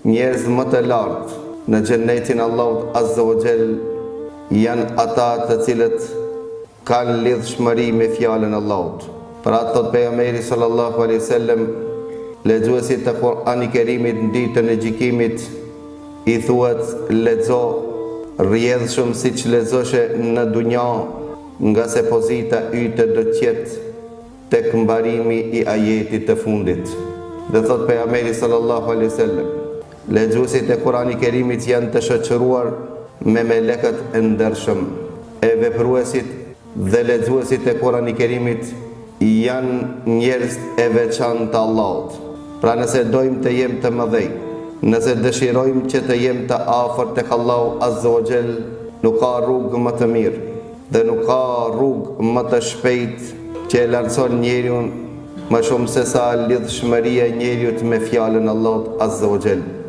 njerëz më të lartë në xhennetin Allahut Azza wa Jall janë ata të cilët kanë lidhshmëri me fjalën e Allahut. Për atë thot pejgamberi sallallahu alaihi wasallam, lexuesit të Kur'anit Kerimit në ditën e gjykimit i thuhet lexo rrjedhshëm siç lexoshe në dunja, nga se pozita yte do të jetë tek mbarimi i ajetit të fundit. Dhe thot pejgamberi sallallahu alaihi wasallam, lexuesit e Kur'anit Kerimit janë të shoqëruar me melekët e ndershëm, e vepruesit dhe lexuesit e Kur'anit Kerimit janë njerëz e veçantë të Allahut. Pra nëse dojmë të jem të mëdhej, nëse dëshirojmë që të jem të afërt tek Allahu Azza wa Jall, nuk ka rrugë më të mirë dhe nuk ka rrugë më të shpejtë që e lartëson njeriu më shumë se sa lidhshmëria e njeriu me fjalën e Allahut Azza wa Jall.